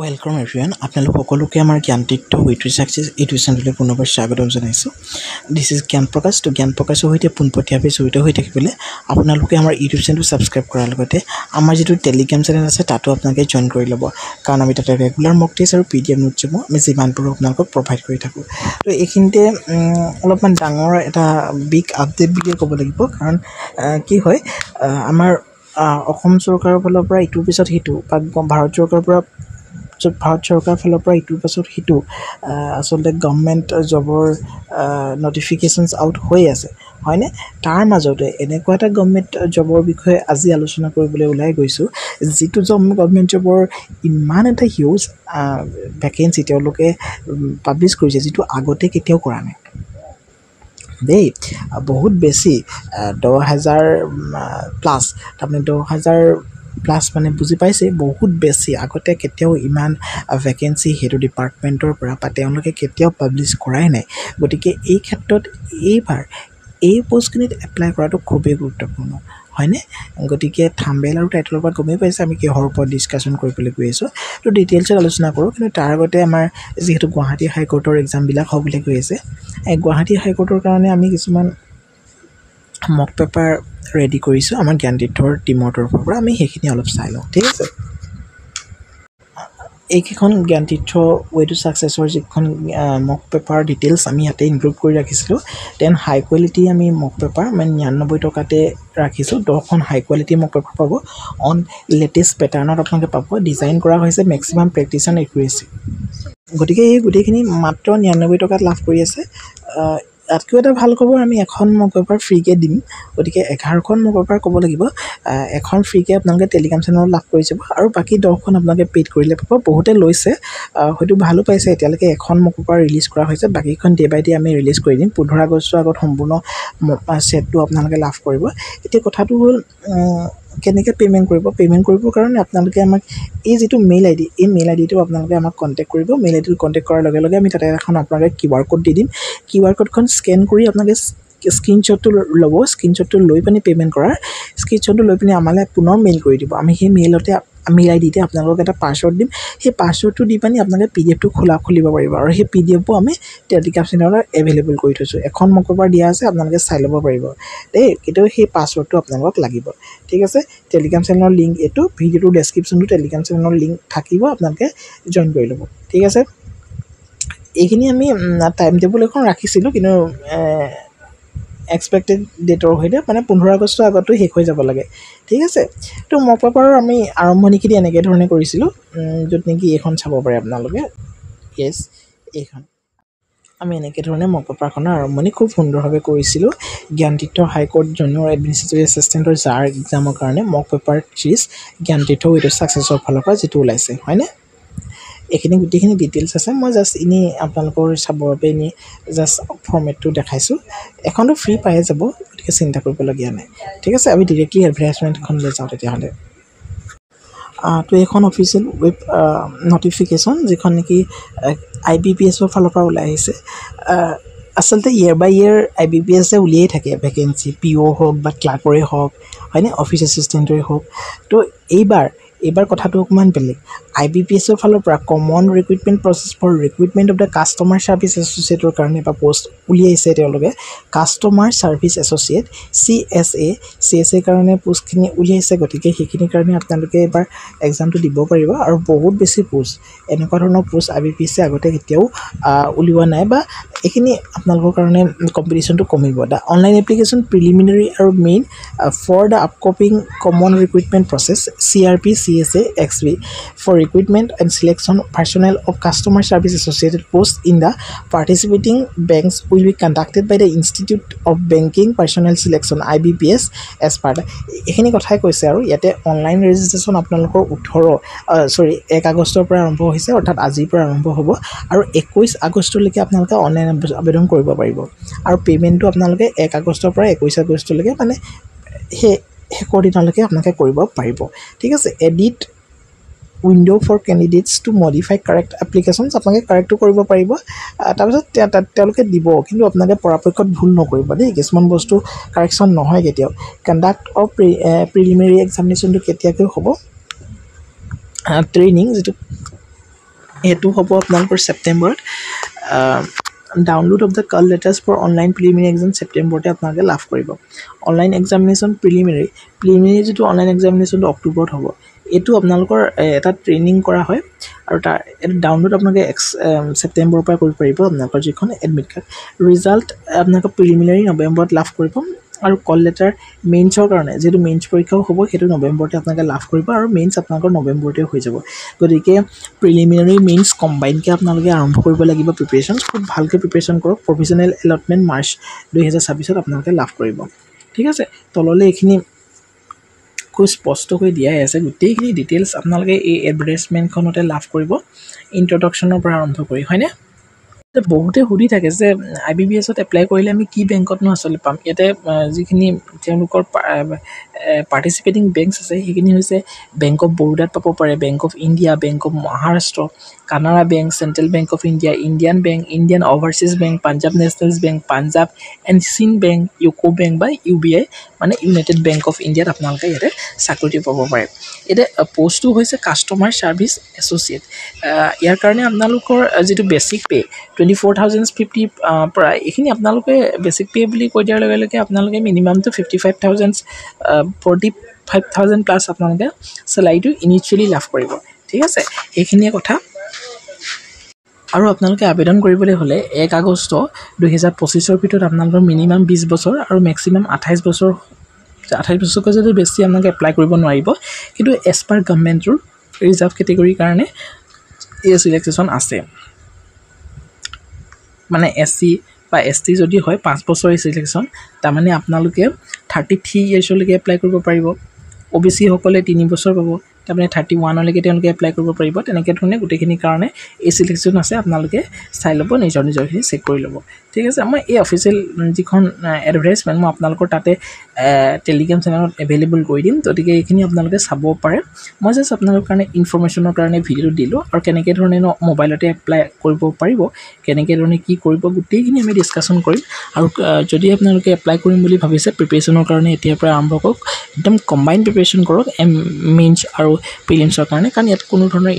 Welcome এভৰিওয়ান আপোনালোক সকলোকে আমাৰ জ্ঞানতীৰ্থ উইথ সাকসেস ইউটিউব চেনেললৈ পুনৰবাৰ স্বাগতম জনাইছোঁ। দিছ ইজ জ্ঞান প্ৰকাশ। তো জ্ঞান প্ৰকাশৰ সৈতে পোনপটীয়াভাৱে জড়িত হৈ থাকিবলৈ আপোনালোকে আমাৰ ইউটিউব চেনেলটো ছাবস্ক্ৰাইব কৰাৰ লগতে আমাৰ যিটো টেলিগ্ৰাম চেনেল আছে তাতো আপোনালোকে জইন কৰি ল'ব, কাৰণ আমি তাতে ৰেগুলাৰ মক টেষ্ট আৰু PDF নোটছসমূহ আমি যিমান পাৰোঁ আপোনালোকক প্ৰভাইড কৰি থাকোঁ। তো এইখিনিতে অলপমান ডাঙৰ এটা বিগ আপডেট বুলিয়ে ক'ব লাগিব, কাৰণ কি হয় আমাৰ অসম চৰকাৰৰ ফালৰ পৰা ইটোৰ পিছত সিটো বা ভাৰত চৰকাৰৰ ফালৰ পৰা ইটোৰ পাছত সিটো আচলতে গভৰ্ণমেণ্ট জবৰ নটিফিকেশ্যনছ আউট হৈ আছে, হয়নে? তাৰ মাজতে এনেকুৱা এটা গভৰ্ণমেণ্ট জবৰ বিষয়ে আজি আলোচনা কৰিবলৈ ওলাই গৈছোঁ, যিটো গভৰ্ণমেণ্ট জবৰ ইমান এটা হিউজ ভেকেঞ্চি তেওঁলোকে পাব্লিছ কৰিছে, যিটো আগতে কেতিয়াও কৰা নাই দেই। বহুত বেছি 10,000 প্লাছ, তাৰমানে 10,000 প্লাছ মানে বুজি পাইছে, বহুত বেছি। আগতে কেতিয়াও ইমান ভেকেঞ্চি সেইটো ডিপাৰ্টমেণ্টৰ পৰা বা তেওঁলোকে কেতিয়াও পাব্লিছ কৰাই নাই। গতিকে এই ক্ষেত্ৰত এইবাৰ এই পষ্টখিনিত এপ্লাই কৰাটো খুবেই গুৰুত্বপূৰ্ণ, হয়নে? গতিকে থাম্বনেইল আৰু টাইটলৰ পৰা গমেই পাইছে আমি কিহৰ ওপৰত ডিছকাশ্যন কৰিবলৈ গৈ আছোঁ। তো ডিটেইলছত আলোচনা কৰোঁ, কিন্তু তাৰ আগতে আমাৰ যিহেতু গুৱাহাটী হাইকোৰ্টৰ এক্সামবিলাক হ'বলৈ গৈ আছে, এই গুৱাহাটী হাইকোৰ্টৰ কাৰণে আমি কিছুমান মক পেপাৰ ৰেডি কৰিছোঁ আমাৰ জ্ঞানতীৰ্থৰ টীমৰ তৰফৰ পৰা। আমি সেইখিনি অলপ চাই লওঁ, ঠিক আছে? এইকেইখন জ্ঞানতীৰ্থ ৱে টু ছাকচেছৰ যিখন মক পেপাৰ ডিটেইলছ আমি ইয়াতে ইনক্লুড কৰি ৰাখিছিলোঁ। দেন হাই কোৱালিটি আমি মক পেপাৰ মানে 99 টকাতে ৰাখিছোঁ। 10খন হাই কোৱালিটি মক পেপাৰ পাব, অন লেটেষ্ট পেটাৰ্ণত আপোনালোকে পাব। ডিজাইন কৰা হৈছে মেক্সিমাম প্ৰেক্টিছ এণ্ড একুৰেচি। গতিকে এই গোটেইখিনি মাত্ৰ 99 টকাত লাভ কৰি আছে। তাতকৈ এটা ভাল খবৰ, আমি এখন মক পেপাৰ ফ্ৰীকৈ দিম। গতিকে 11খন মক পেপাৰ ক'ব লাগিব, এখন ফ্ৰীকৈ আপোনালোকে টেলিগ্ৰাম চেনেলত লাভ কৰি যাব, আৰু বাকী 10খন আপোনালোকে পেইড কৰিলে পাব। বহুতে লৈছে, হয়তো ভালো পাইছে। এতিয়ালৈকে এখন মক পেপাৰ ৰিলিজ কৰা হৈছে, বাকীখন ডে বাই ডে আমি ৰিলিজ কৰি দিম। 15 আগষ্টৰ আগত সম্পূৰ্ণ ছেটটো আপোনালোকে লাভ কৰিব। এতিয়া কথাটো হ'ল কেনেকৈ পে'মেণ্ট কৰিব। পে'মেণ্ট কৰিবৰ কাৰণে আপোনালোকে আমাক এই যিটো মেইল আই ডি, এই মেইল আই ডিটো আপোনালোকে আমাক কণ্টেক্ট কৰিব। মেইল আই ডিটো কণ্টেক্ট কৰাৰ লগে লগে আমি তাতে এখন আপোনালোকে QR কোড দি দিম। QR কোডখন স্কেন কৰি আপোনালোকে স্ক্ৰীনশ্বটটো ল'ব। স্ক্ৰীনশ্বটটো লৈ পিনি পে'মেণ্ট কৰাৰ স্ক্ৰীনশ্বটটো লৈ পিনি আমালৈ পুনৰ মেইল কৰি দিব। আমি সেই মেইল আই ডিতে আপোনালোকক এটা পাছৱৰ্ড দিম। সেই পাছৱৰ্ডটো দি পিনি আপোনালোকে PDFটো খুলিব পাৰিব, আৰু সেই PDFবোৰ আমি টেলিগ্ৰাম চেনেলত এভেইলেবল কৰি থৈছোঁ। এখন মক পেপাৰ দিয়া আছে, আপোনালোকে চাই ল'ব পাৰিব দেই, কিন্তু সেই পাছৱৰ্ডটো আপোনালোকক লাগিব, ঠিক আছে? টেলিগ্ৰাম চেনেলৰ লিংক এইটো, ভিডিঅ'টোৰ ডেছক্ৰিপশ্যনটো টেলিগ্ৰাম চেনেলৰ লিংক থাকিব, আপোনালোকে জইন কৰি ল'ব, ঠিক আছে? এইখিনি আমি টাইম টেবুল এখন ৰাখিছিলোঁ, কিন্তু এক্সপেক্টেড ডেটৰ সৈতে মানে 15 আগষ্টৰ আগতো শেষ হৈ যাব লাগে, ঠিক আছে? তো মক পেপাৰৰ আমি আৰম্ভণিখিনি এনেকৈ ধৰণে কৰিছিলোঁ, য'ত নেকি এইখন চাব পাৰে আপোনালোকে। য়েছ, এইখন আমি এনেকৈ ধৰণে মক পেপাৰখনৰ আৰম্ভণি খুব সুন্দৰভাৱে কৰিছিলোঁ। জ্ঞানতীৰ্থ হাইকোৰ্ট জুনিয়ৰ এডমিনিষ্ট্ৰেটিভ এছিষ্টেণ্টৰ যাৰ এক্সামৰ কাৰণে মক পেপাৰ 30 জ্ঞানতীৰ্থ উইথ ছাকচেছৰ ফালৰ পৰা যিটো ওলাইছে, হয়নে? এইখিনি গোটেইখিনি ডিটেইলছ আছে। মই জাষ্ট এনেই আপোনালোকৰ চাবৰ বাবে এনেই জাষ্ট ফৰ্মেটটো দেখাইছোঁ। এখনটো ফ্ৰী পায়ে যাব, গতিকে চিন্তা কৰিবলগীয়া নাই, ঠিক আছে? আমি ডিৰেক্টলি এডভাৰটাইজমেণ্টখনলৈ যাওঁ তেতিয়াহ'লে। তো এইখন অফিচিয়েল ৱেব নটিফিকেশ্যন, যিখন নেকি IBPSৰ ফালৰ পৰা ওলাই আহিছে। আচলতে ইয়েৰ বাই ইয়েৰ IBPSে উলিয়াই থাকে ভেকেঞ্চি, PO হওক বা ক্লাৰ্কৰে হওক, হয়নে? অফিচ এছিষ্টেণ্টৰে হওক। তো এইবাৰ কথাটো অকণমান বেলেগ। IBPSৰ ফালৰ পৰা common recruitment process for recruitment of the customer service associate কাৰণে এটা পষ্ট উলিয়াইছে তেওঁলোকে। কাষ্টমাৰ ছাৰ্ভিচ এছ'চিয়েট CSA কাৰণে পষ্টখিনি উলিয়াইছে। গতিকে সেইখিনিৰ কাৰণে আপোনালোকে এবাৰ এক্সামটো দিব পাৰিব, আৰু বহুত বেছি পষ্ট, এনেকুৱা ধৰণৰ পষ্ট IBPSে আগতে কেতিয়াও উলিওৱা নাই, বা এইখিনি আপোনালোকৰ কাৰণে কম্পিটিশ্যনটো কমিব। দ্য অনলাইন এপ্লিকেশ্যন প্ৰিলিমিনাৰী আৰু main for the upcoming common recruitment process CRP CSA XB for recruitment and selection personnel of customer service associated posts in the participating banks will be conducted by the Institute of Banking Personnel Selection IBPS as part। এইখিনি কথাই কৈছে, আৰু ইয়াতে online registration আপোনালোকৰ 1 আগষ্টৰ পৰা আৰম্ভ হৈছে, অৰ্থাৎ আজিৰ পৰা আৰম্ভ হ'ব, আৰু 21 আগষ্টলৈকে আপোনালোকে অনলাইন আবেদন কৰিব পাৰিব, আৰু পে'মেণ্টটো আপোনালোকে 1 আগষ্টৰ পৰা 21 আগষ্টলৈকে মানে শেষৰ দিনলৈকে আপোনালোকে কৰিব পাৰিব, ঠিক আছে? Edit window' for candidates to modify correct applications, আপোনালোকে কাৰেক্টটো কৰিব পাৰিব। তাৰপিছত তেওঁলোকে দিব, কিন্তু আপোনালোকে পৰাপক্ষত ভুল নকৰিব দেই। কিছুমান বস্তু কাৰেকশ্যন নহয় কেতিয়াও। কণ্ডাক্ট অফ প্ৰিলিমিনাৰী এক্সামিনেশ্যনটো কেতিয়াকৈ হ'ব, ট্ৰেইনিং যিটো সেইটো হ'ব আপোনালোকৰ ছেপ্টেম্বৰত download of the call letters for online preliminary exam ছেপ্টেম্বৰতে আপোনালোকে লাভ কৰিব অনলাইন এক্সামিনেশ্যন প্ৰিলিমিনাৰী যিটো অনলাইন এক্সামিনেশ্যনটো অক্টোবৰত হ'ব এইটো আপোনালোকৰ এটা ট্ৰেইনিং কৰা হয় আৰু তাৰ এইটো ডাউনলোড আপোনালোকে ছেপ্টেম্বৰৰ পৰা কৰিব পাৰিব আপোনালোকৰ যিখন এডমিট কাৰ্ড ৰিজাল্ট আপোনালোকে প্ৰিলিমিনাৰী নৱেম্বৰত লাভ কৰিব আৰু কল লেটাৰ মেইনছৰ কাৰণে যিহেতু মেইনছ পৰীক্ষাও হ'ব সেইটো নৱেম্বৰতে আপোনালোকে লাভ কৰিব আৰু মেইনছ আপোনালোকৰ নৱেম্বৰতে হৈ যাব গতিকে প্ৰিলিমিনাৰী মেইনছ কম্বাইনকৈ আপোনালোকে আৰম্ভ কৰিব লাগিব প্ৰিপেৰেশ্যন খুব ভালকৈ প্ৰিপেৰেশ্যন কৰক প্ৰভিজনেল এলটমেণ্ট মাৰ্চ 2026 আপোনালোকে লাভ কৰিব ঠিক আছে তললৈ এইখিনি খুব স্পষ্টকৈ দিয়াই আছে গোটেইখিনি ডিটেইলছ আপোনালোকে এই এডভাৰটাইজমেণ্টখনতে লাভ কৰিব ইন্ট্ৰডাকশ্যনৰ পৰা আৰম্ভ কৰি হয়নে বহুতে সুধি থাকে যে IBPSত এপ্লাই কৰিলে আমি কি বেংকতনো আচলতে পাম ইয়াতে যিখিনি তেওঁলোকৰ পাৰ্টিচিপেটিং বেংকছ আছে সেইখিনি হৈছে বেংক অফ বৰোদাত পাব পাৰে bank of India bank of Maharashtra Canara bank central bank of India Indian bank Indian overseas bank Punjab national bank Punjab and Sind bank UCO bank বা UBI মানে ইউনাইটেড বেংক অফ ইণ্ডিয়াত আপোনালোকে ইয়াতে চাকৰিটো পাব পাৰে এতিয়া পষ্টটো হৈছে কাষ্টমাৰ ছাৰ্ভিচ এছ'চিয়েট ইয়াৰ কাৰণে আপোনালোকৰ যিটো বেচিক পে 24,050 পৰা এইখিনি আপোনালোকে বেচিক পে বুলি কৈ দিয়াৰ লগে লগে আপোনালোকে মিনিমামটো 55,000 45,000 প্লাছ আপোনালোকে চেলাৰীটো ইনিচিয়েলি লাভ কৰিব ঠিক আছে এইখিনিয়ে কথা আৰু আপোনালোকে আবেদন কৰিবলৈ হ'লে 1 আগষ্ট 2025 ভিতৰত আপোনালোকৰ মিনিমাম 20 বছৰ আৰু মেক্সিমাম 28 বছৰকৈ যদি বেছি আপোনালোকে এপ্লাই কৰিব নোৱাৰিব কিন্তু এজ পাৰ গভৰ্ণমেণ্টৰ ৰিজাৰ্ভ কেটেগৰীৰ কাৰণে এই ছিলেকশ্যন আছে মানে SC বা ST যদি হয় 5 বছৰৰ ছিলেকশ্যন তাৰমানে আপোনালোকে 33 ইয়াৰ্ছলৈকে এপ্লাই কৰিব পাৰিব OBC সকলে 3 বছৰ পাব তাৰমানে 31 লৈকে তেওঁলোকে এপ্লাই কৰিব পাৰিব তেনেকৈ ধৰণে গোটেইখিনিৰ কাৰণে এই ছিলেকশ্যন আছে আপোনালোকে চাই ল'ব নিজৰখিনি চেক কৰি ল'ব ঠিক আছে মই এই অফিচিয়েল যিখন এডভাৰটাইজমেণ্ট মই আপোনালোকৰ তাতে টেলিগ্ৰাম চেনেলত এভেইলেবল কৰি দিম গতিকে এইখিনি আপোনালোকে চাব পাৰে মই জাষ্ট আপোনালোকৰ কাৰণে ইনফৰমেশ্যনৰ কাৰণে ভিডিঅ'টো দিলোঁ আৰু কেনেকৈ ধৰণে মোবাইলতে এপ্লাই কৰিব পাৰিব কেনেকৈ ধৰণে কি কৰিব গোটেইখিনি আমি ডিছকাশ্যন কৰিম আৰু যদি আপোনালোকে এপ্লাই কৰিম বুলি ভাবিছে প্ৰিপেৰেশ্যনৰ কাৰণে এতিয়াৰ পৰা আৰম্ভ কৰক একদম কম্বাইন প্ৰিপেৰেশ্যন কৰক মেইনছ আৰু প্ৰিলিমছৰ কাৰণে কাৰণ ইয়াত কোনো ধৰণৰ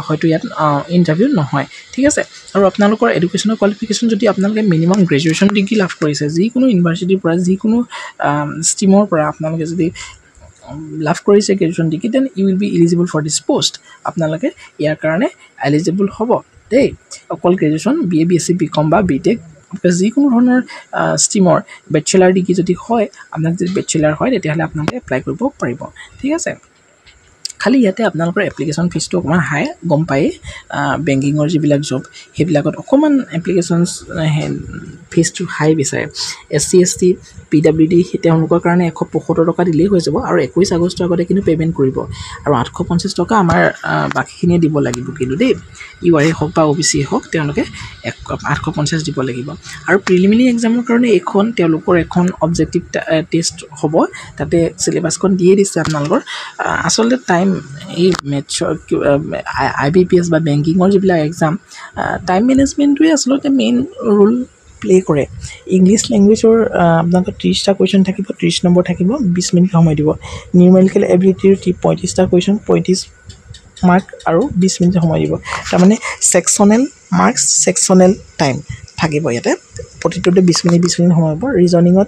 হয়তো ইয়াত ইণ্টাৰভিউ নহয় ঠিক আছে আৰু আপোনালোকৰ এডুকেশ্যনৰ কোৱালিফিকেশ্যন যদি আপোনালোকে মিনিমাম গ্ৰেজুৱেশ্যন ডিগ্ৰী লাভ কৰিছে যিকোনো ইউনিভাৰ্চিটিৰ পৰা যিকোনো ষ্ট্ৰীমৰ পৰা আপোনালোকে যদি লাভ কৰিছে graduation degree then you will be eligible for this post আপোনালোকে ইয়াৰ কাৰণে এলিজিবল হ'ব দেই অকল গ্ৰেজুৱেশ্যন BA BSc BCom বা BTech যিকোনো ধৰণৰ ষ্ট্ৰীমৰ বেচেলাৰ ডিগ্ৰী যদি হয় আপোনাক যদি বেচেলাৰ হয় তেতিয়াহ'লে আপোনালোকে এপ্লাই কৰিব পাৰিব ঠিক আছে খালি ইয়াতে আপোনালোকৰ এপ্লিকেশ্যন ফিজটো অকণমান হাই গম পায়েই বেংকিঙৰ যিবিলাক জব সেইবিলাকত অকণমান এপ্লিকেশ্যনছ ফিজটো হাই বিচাৰে SC ST PWD তেওঁলোকৰ কাৰণে 175 টকা দিলেই হৈ যাব আৰু 21 আগষ্টৰ আগতে কিন্তু পে'মেণ্ট কৰিব আৰু 850 টকা আমাৰ বাকীখিনিয়ে দিব লাগিব কিন্তু দেই URA হওক বা OBC হওক তেওঁলোকে 850 দিব লাগিব আৰু প্ৰিলিমিনাৰী এক্সামৰ কাৰণে তেওঁলোকৰ এখন অবজেক্টিভ টেষ্ট হ'ব তাতে চিলেবাছখন দিয়ে দিছে আপোনালোকৰ আচলতে টাইম এই মেথছৰ IBPS বা বেংকিঙৰ যিবিলাক এক্সাম টাইম মেনেজমেণ্টটোৱে আচলতে মেইন ৰোল প্লে কৰে ইংলিছ লেংগুৱেজৰ আপোনালোকৰ 30টা কুৱেশ্যন থাকিব 30 নম্বৰ থাকিব 20 মিনিট সময় দিব নিউমেৰিকেল এবিলিটিৰ 35টা কুৱেশ্যন 35 মাৰ্ক আৰু 20 মিনিট সময় দিব তাৰমানে ছেকশ্যনেল মাৰ্কছ ছেকশ্যনেল টাইম থাকিব ইয়াতে প্ৰতিটোতে 20 মিনিট সময় হ'ব ৰিজনিঙত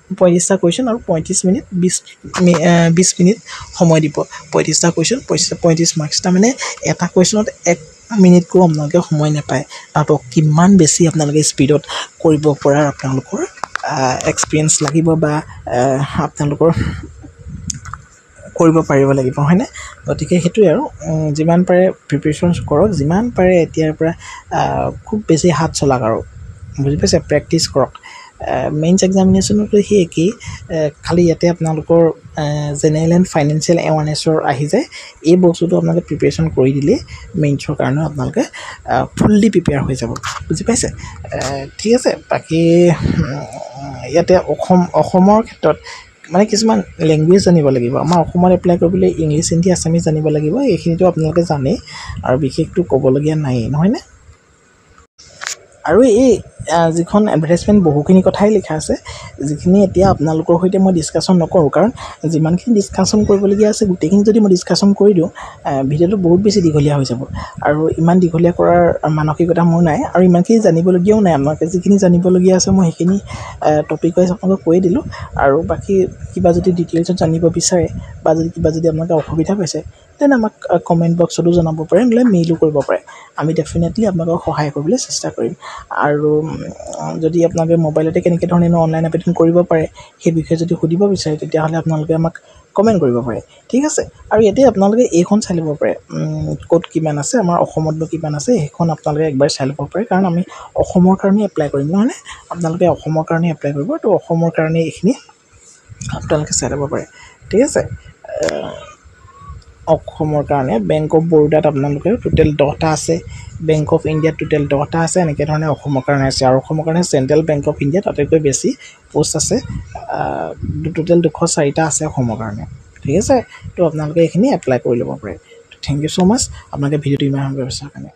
35টা কুৱেশ্যন আৰু 35 মিনিট 20 মিনিট সময় দিব 35টা কুৱেশ্যন 35 মাৰ্কছ তাৰমানে এটা কুৱেশ্যনত 1 মিনিটকো আপোনালোকে সময় নাপায় তাতো কিমান বেছি আপোনালোকে স্পীডত কৰিব পৰাৰ আপোনালোকৰ এক্সপিৰিয়েঞ্চ লাগিব বা আপোনালোকৰ কৰিব পাৰিব লাগিব হয়নে গতিকে সেইটোৱে আৰু যিমান পাৰে প্ৰিপেৰেশ্যন কৰক যিমান পাৰে এতিয়াৰ পৰা খুব বেছি হাত চলাক আৰু বুজি পাইছে প্ৰেক্টিছ কৰক মেইনছ এক্সামিনেশ্যনতো সেই একেই খালি ইয়াতে আপোনালোকৰ জেনেৰেল এণ্ড ফাইনেন্সিয়েল এৱাৰনেছৰ আহি যায় এই বস্তুটো আপোনালোকে প্ৰিপেৰেশ্যন কৰি দিলে মেইনছৰ কাৰণে আপোনালোকে ফুল্লি প্ৰিপেয়াৰ হৈ যাব বুজি পাইছে ঠিক আছে বাকী ইয়াতে অসমৰ ক্ষেত্ৰত মানে কিছুমান লেংগুৱেজ জানিব লাগিব আমাৰ অসমত এপ্লাই কৰিবলৈ ইংলিছ হিন্দী আছামিজ জানিব লাগিব এইখিনিতো আপোনালোকে জানেই আৰু বিশেষটো ক'বলগীয়া নাই নহয়নে আৰু এই যিখন এডভাৰটাইজমেণ্ট বহুখিনি কথাই লিখা আছে, যিখিনি এতিয়া আপোনালোকৰ সৈতে মই ডিছকাশ্যন নকৰোঁ, কাৰণ যিমানখিনি ডিছকাশ্যন কৰিবলগীয়া আছে গোটেইখিনি যদি মই ডিছকাশ্যন কৰি দিওঁ ভিডিঅ'টো বহুত বেছি দীঘলীয়া হৈ যাব, আৰু ইমান দীঘলীয়া কৰাৰ মানসিকতা মোৰ নাই, আৰু ইমানখিনি জানিবলগীয়াও নাই। আপোনালোকে যিখিনি জানিবলগীয়া আছে মই সেইখিনি টপিক ৱাইজ আপোনালোকক কৈয়ে দিলোঁ, আৰু বাকী কিবা যদি ডিটেইলছত জানিব বিচাৰে বা কিবা যদি আপোনালোকে অসুবিধা পাইছে দেন আমাক কমেণ্ট বক্সতো জনাব পাৰে, নহ'লে মেইলো কৰিব পাৰে। আমি ডেফিনেটলি আপোনালোকক সহায় কৰিবলৈ চেষ্টা কৰিম। আৰু যদি আপোনালোকে মোবাইলতে কেনেকৈ ধৰণে অনলাইন আবেদন কৰিব পাৰে সেই বিষয়ে যদি সুধিব বিচাৰে তেতিয়াহ'লে আপোনালোকে আমাক কমেণ্ট কৰিব পাৰে, ঠিক আছে। আৰু ইয়াতে আপোনালোকে এইখন চাই ল'ব পাৰে, ক'ত কিমান আছে, আমাৰ অসমতনো কিমান আছে সেইখন আপোনালোকে একবাৰ চাই ল'ব পাৰে, কাৰণ আমি অসমৰ কাৰণে এপ্লাই কৰিম নহয়নে, আপোনালোকে অসমৰ কাৰণে এপ্লাই কৰিব, তো অসমৰ কাৰণে এইখিনি আপোনালোকে চাই ল'ব পাৰে, ঠিক আছে। অসমৰ কাৰণে বেংক অফ বৰোদাত আপোনালোকে টোটেল 10টা আছে, বেংক অফ ইণ্ডিয়াত টোটেল 10টা আছে, এনেকৈ ধৰণে অসমৰ কাৰণে আছে। আৰু অসমৰ কাৰণে চেণ্ট্ৰেল বেংক অফ ইণ্ডিয়াত আটাইতকৈ বেছি পোষ্ট আছে, টোটেল 204টা আছে অসমৰ কাৰণে, ঠিক আছে। তো আপোনালোকে এইখিনি এপ্লাই কৰি ল'ব পাৰে। থেংক ইউ ছ' মাছ আপোনালোকে ভিডিঅ'টো ইমান সময় ব্যৱস্থাৰ কাৰণে।